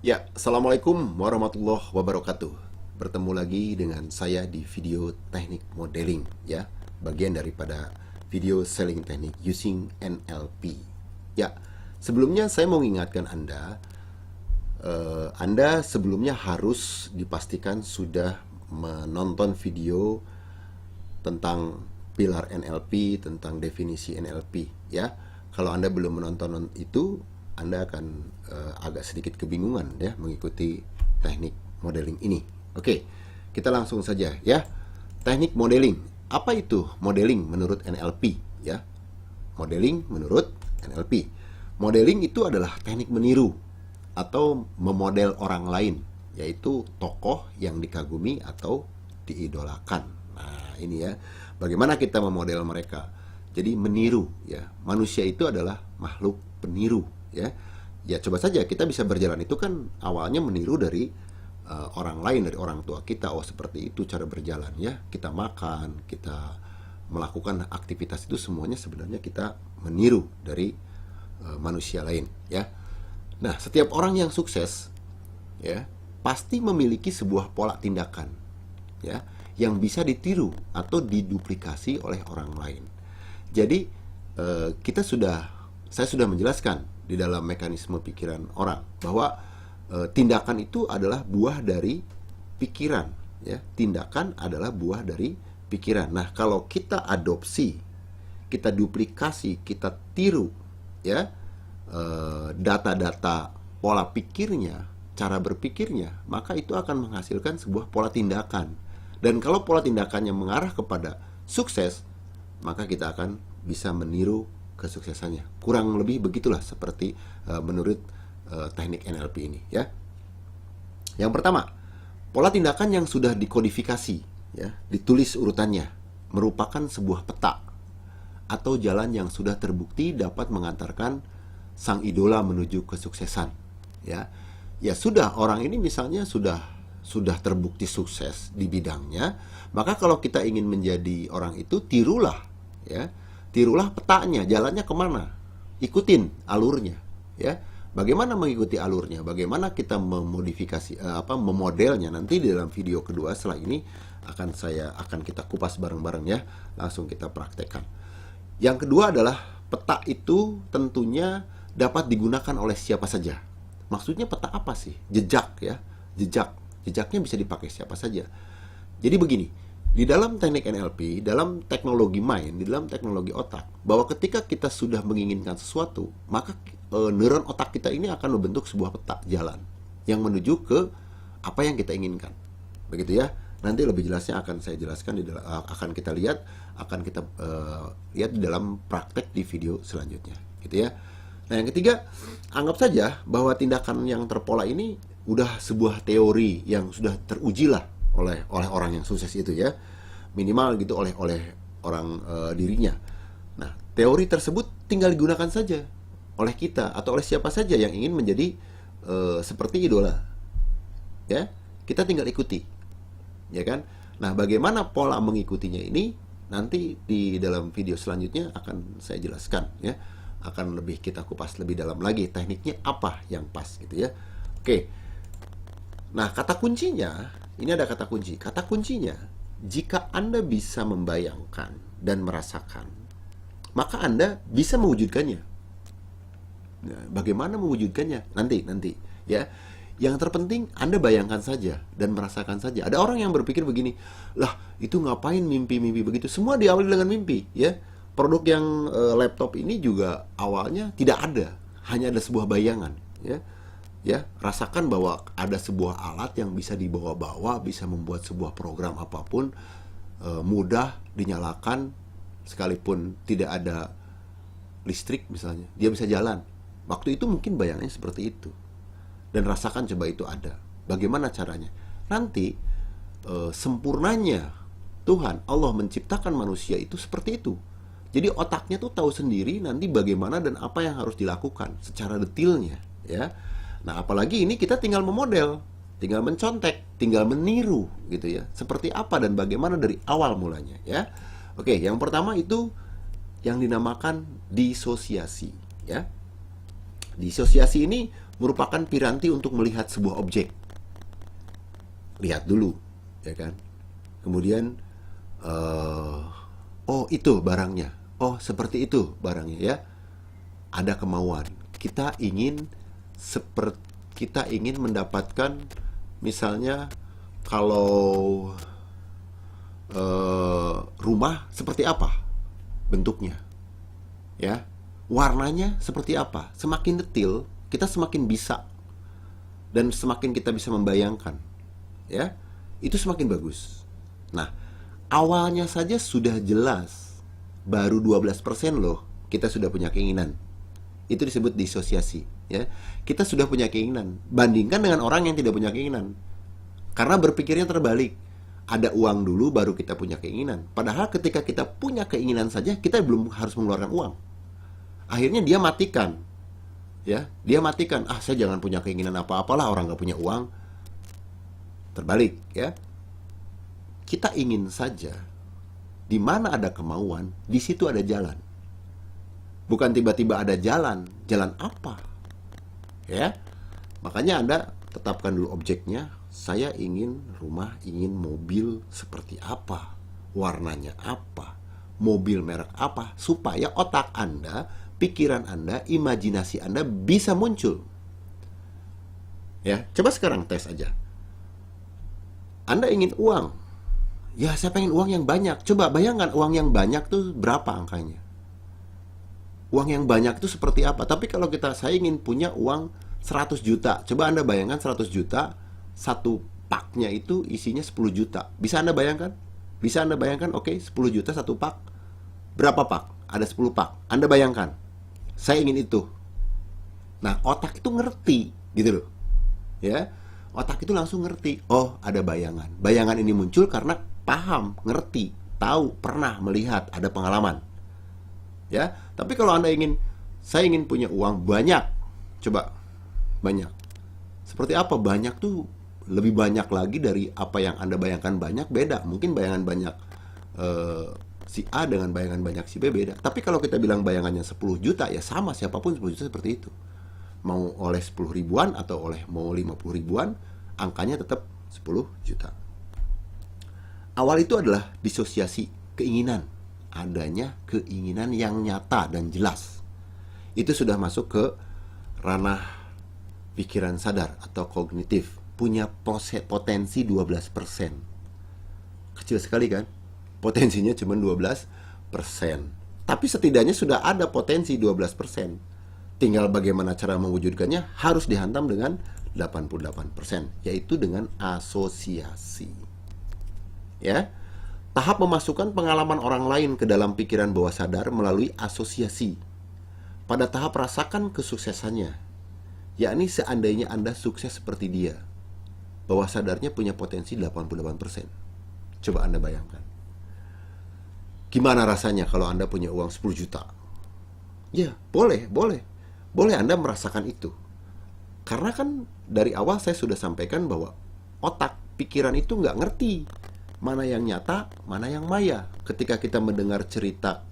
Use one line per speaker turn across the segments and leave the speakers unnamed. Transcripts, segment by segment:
Ya, Assalamualaikum warahmatullahi wabarakatuh. Bertemu lagi dengan saya di video teknik modeling, ya, bagian daripada video selling teknik using NLP. Ya, sebelumnya saya mau mengingatkan Anda sebelumnya harus dipastikan sudah menonton video tentang pilar NLP, tentang definisi NLP, ya. Kalau Anda belum menonton itu, Anda akan agak sedikit kebingungan ya mengikuti teknik modeling ini. Oke, kita langsung saja ya. Teknik modeling. Apa itu modeling menurut NLP ya? Modeling menurut NLP. Modeling itu adalah teknik meniru atau memodel orang lain, yaitu tokoh yang dikagumi atau diidolakan. Nah, ini ya, bagaimana kita memodel mereka. Jadi meniru ya. Manusia itu adalah makhluk peniru ya. Ya coba saja kita bisa berjalan itu kan awalnya meniru dari orang lain, dari orang tua kita. Oh, seperti itu cara berjalan ya. Kita makan, kita melakukan aktivitas itu semuanya sebenarnya kita meniru dari manusia lain ya. Nah, setiap orang yang sukses ya pasti memiliki sebuah pola tindakan ya yang bisa ditiru atau diduplikasi oleh orang lain. Jadi saya sudah menjelaskan di dalam mekanisme pikiran orang bahwa tindakan itu adalah buah dari pikiran ya. Tindakan adalah buah dari pikiran. Nah, kalau kita adopsi, kita duplikasi, kita tiru ya data-data pola pikirnya, cara berpikirnya, maka itu akan menghasilkan sebuah pola tindakan. Dan kalau pola tindakannya mengarah kepada sukses, maka kita akan bisa meniru kesuksesannya. Kurang lebih begitulah seperti menurut teknik NLP ini ya. Yang pertama, pola tindakan yang sudah dikodifikasi ya, ditulis urutannya, merupakan sebuah peta atau jalan yang sudah terbukti dapat mengantarkan sang idola menuju kesuksesan ya. Ya sudah, orang ini misalnya sudah terbukti sukses di bidangnya, maka kalau kita ingin menjadi orang itu, tirulah ya. Tirulah petanya, jalannya kemana, ikutin alurnya ya. Bagaimana mengikuti alurnya, bagaimana kita memodifikasi memodelnya, nanti di dalam video kedua setelah ini akan kita kupas bareng-bareng ya. Langsung kita praktekkan. Yang kedua adalah peta itu tentunya dapat digunakan oleh siapa saja. Maksudnya peta apa sih? Jejak ya. Jejaknya bisa dipakai siapa saja. Jadi begini, di dalam teknik NLP, dalam teknologi mind, di dalam teknologi otak, bahwa ketika kita sudah menginginkan sesuatu, maka neuron otak kita ini akan membentuk sebuah peta jalan yang menuju ke apa yang kita inginkan. Begitu ya. Nanti lebih jelasnya akan saya jelaskan akan kita lihat lihat di dalam praktek di video selanjutnya, gitu ya. Nah, yang ketiga, anggap saja bahwa tindakan yang terpola ini udah sebuah teori yang sudah teruji lah oleh orang yang sukses itu ya. Minimal gitu oleh orang dirinya. Nah, teori tersebut tinggal digunakan saja oleh kita atau oleh siapa saja yang ingin menjadi seperti idola. Ya, kita tinggal ikuti. Ya kan? Nah, bagaimana pola mengikutinya ini nanti di dalam video selanjutnya akan saya jelaskan ya. Akan lebih kita kupas lebih dalam lagi tekniknya apa yang pas gitu ya. Oke. Nah, kata kuncinya, ini ada kata kunci. Kata kuncinya, jika Anda bisa membayangkan dan merasakan, maka Anda bisa mewujudkannya. Nah, bagaimana mewujudkannya? Nanti ya. Yang terpenting Anda bayangkan saja dan merasakan saja. Ada orang yang berpikir begini, lah itu ngapain mimpi-mimpi begitu? Semua diawali dengan mimpi ya. Produk yang laptop ini juga awalnya tidak ada, hanya ada sebuah bayangan ya. Ya, rasakan bahwa ada sebuah alat yang bisa dibawa-bawa, bisa membuat sebuah program apapun mudah dinyalakan sekalipun tidak ada listrik misalnya, dia bisa jalan. Waktu itu mungkin bayangannya seperti itu. Dan rasakan coba itu ada. Bagaimana caranya? Nanti sempurnanya Tuhan Allah menciptakan manusia itu seperti itu. Jadi otaknya tuh tahu sendiri nanti bagaimana dan apa yang harus dilakukan secara detailnya ya. Nah, apalagi ini kita tinggal memodel, tinggal mencontek, tinggal meniru gitu ya. Seperti apa dan bagaimana dari awal mulanya ya. Oke, yang pertama itu yang dinamakan disosiasi ya. Disosiasi ini merupakan piranti untuk melihat sebuah objek. Lihat dulu, ya kan? Kemudian, oh itu barangnya, oh seperti itu barangnya ya. Ada kemauan. Kita ingin mendapatkan, misalnya kalau rumah seperti apa bentuknya, ya, warnanya seperti apa. Semakin detail, kita semakin bisa, dan semakin kita bisa membayangkan, ya, itu semakin bagus. Nah, awalnya saja sudah jelas, baru 12% loh kita sudah punya keinginan. Itu disebut disosiasi, ya. Kita sudah punya keinginan, bandingkan dengan orang yang tidak punya keinginan. Karena berpikirnya terbalik. Ada uang dulu baru kita punya keinginan. Padahal ketika kita punya keinginan saja, kita belum harus mengeluarkan uang. Akhirnya dia matikan. Ya, dia matikan. Ah, saya jangan punya keinginan apa-apalah, orang nggak punya uang. Terbalik, ya. Kita ingin saja, di mana ada kemauan, di situ ada jalan. Bukan tiba-tiba ada jalan. Jalan apa? Ya. Makanya Anda tetapkan dulu objeknya. Saya ingin rumah, ingin mobil seperti apa? Warnanya apa? Mobil merek apa? Supaya otak Anda, pikiran Anda, imajinasi Anda bisa muncul. Ya, coba sekarang tes aja. Anda ingin uang. Ya, saya pengen uang yang banyak. Coba bayangkan uang yang banyak tuh berapa angkanya? Uang yang banyak itu seperti apa? Tapi kalau saya ingin punya uang 100 juta. Coba Anda bayangkan 100 juta, satu paknya itu isinya 10 juta. Bisa Anda bayangkan? Bisa Anda bayangkan? Oke, 10 juta satu pak. Berapa pak? Ada 10 pak. Anda bayangkan. Saya ingin itu. Nah, otak itu ngerti, gitu loh. Ya. Otak itu langsung ngerti. Oh, ada bayangan. Bayangan ini muncul karena paham, ngerti, tahu, pernah melihat, ada pengalaman. Ya, tapi kalau saya ingin punya uang banyak. Coba, banyak. Seperti apa? Banyak tuh lebih banyak lagi dari apa yang Anda bayangkan banyak, beda. Mungkin bayangan banyak si A dengan bayangan banyak si B beda. Tapi kalau kita bilang bayangannya 10 juta, ya sama, siapapun 10 juta seperti itu. Mau oleh 10 ribuan atau mau 50 ribuan, angkanya tetap 10 juta. Awal itu adalah disosiasi keinginan. Adanya keinginan yang nyata dan jelas. Itu sudah masuk ke ranah pikiran sadar atau kognitif. Punya potensi 12%. Kecil sekali kan? Potensinya cuma 12%. Tapi setidaknya sudah ada potensi 12%. Tinggal bagaimana cara mewujudkannya, harus dihantam dengan 88%, yaitu dengan asosiasi. Ya. Tahap memasukkan pengalaman orang lain ke dalam pikiran bawah sadar melalui asosiasi. Pada tahap rasakan kesuksesannya, yakni seandainya Anda sukses seperti dia, bawah sadarnya punya potensi 88%. Coba Anda bayangkan. Gimana rasanya kalau Anda punya uang 10 juta? Ya, boleh Anda merasakan itu. Karena kan dari awal saya sudah sampaikan bahwa otak, pikiran itu nggak ngerti mana yang nyata, mana yang maya. Ketika kita mendengar cerita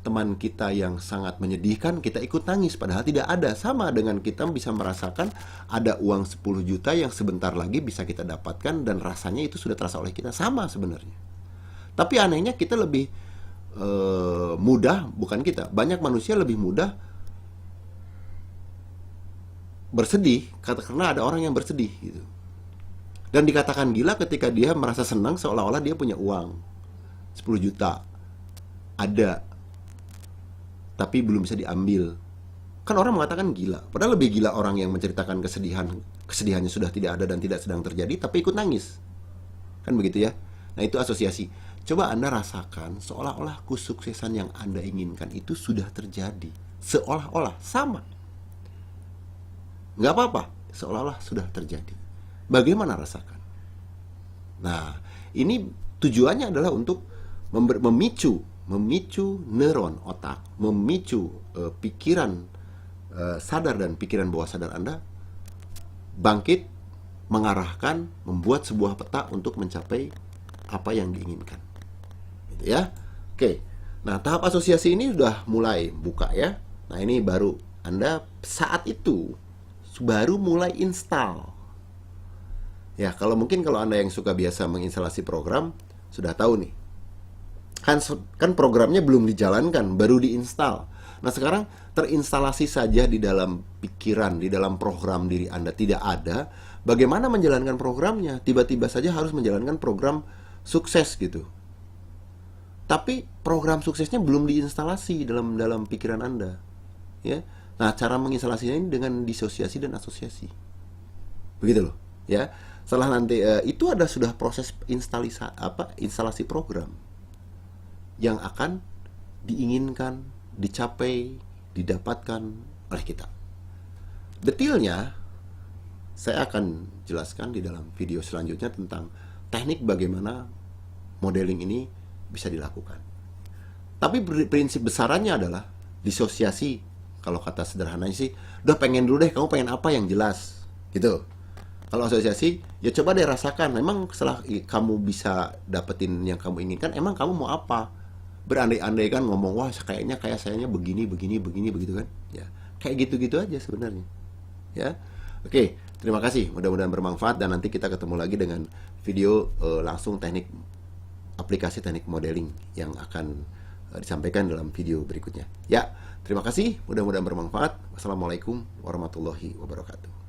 teman kita yang sangat menyedihkan, kita ikut nangis, padahal tidak ada. Sama dengan kita bisa merasakan ada uang 10 juta yang sebentar lagi bisa kita dapatkan, dan rasanya itu sudah terasa oleh kita. Sama sebenarnya. Tapi anehnya kita lebih mudah, bukan kita, banyak manusia lebih mudah bersedih karena ada orang yang bersedih gitu. Dan dikatakan gila ketika dia merasa senang seolah-olah dia punya uang 10 juta. Ada. Tapi belum bisa diambil. Kan orang mengatakan gila. Padahal lebih gila orang yang menceritakan kesedihannya sudah tidak ada dan tidak sedang terjadi, tapi ikut nangis. Kan begitu ya? Nah, itu asosiasi. Coba Anda rasakan seolah-olah kesuksesan yang Anda inginkan itu sudah terjadi. Seolah-olah. Sama. Nggak apa-apa. Seolah-olah sudah terjadi. Bagaimana rasakan? Nah, ini tujuannya adalah untuk memicu neuron otak, memicu pikiran sadar dan pikiran bawah sadar Anda bangkit, mengarahkan, membuat sebuah peta untuk mencapai apa yang diinginkan. Gitu ya. Oke. Nah, tahap asosiasi ini sudah mulai buka ya. Nah, ini baru Anda saat itu baru mulai install. Ya, kalau Anda yang suka biasa menginstalasi program, sudah tahu nih. Kan programnya belum dijalankan, baru diinstal. Nah, sekarang terinstalasi saja di dalam pikiran, di dalam program diri Anda tidak ada. Bagaimana menjalankan programnya? Tiba-tiba saja harus menjalankan program sukses gitu. Tapi program suksesnya belum diinstalasi dalam pikiran Anda. Ya. Nah, cara menginstalasinya ini dengan disosiasi dan asosiasi. Begitu loh, ya. Setelah nanti itu ada sudah proses instalasi program yang akan diinginkan, dicapai, didapatkan oleh kita. Detailnya saya akan jelaskan di dalam video selanjutnya tentang teknik bagaimana modeling ini bisa dilakukan. Tapi prinsip besarannya adalah disosiasi. Kalau kata sederhananya sih, udah pengen dulu deh, kamu pengen apa yang jelas, gitu. Kalau asosiasi, ya coba deh rasakan. Memang setelah kamu bisa dapetin yang kamu inginkan, emang kamu mau apa? Berandai-andai kan ngomong, wah kayaknya kayak sayanya begini begitu kan. Ya, kayak gitu-gitu aja sebenarnya. Ya. Oke, terima kasih. Mudah-mudahan bermanfaat dan nanti kita ketemu lagi dengan video langsung aplikasi teknik modeling yang akan disampaikan dalam video berikutnya. Ya, terima kasih. Mudah-mudahan bermanfaat. Wassalamualaikum warahmatullahi wabarakatuh.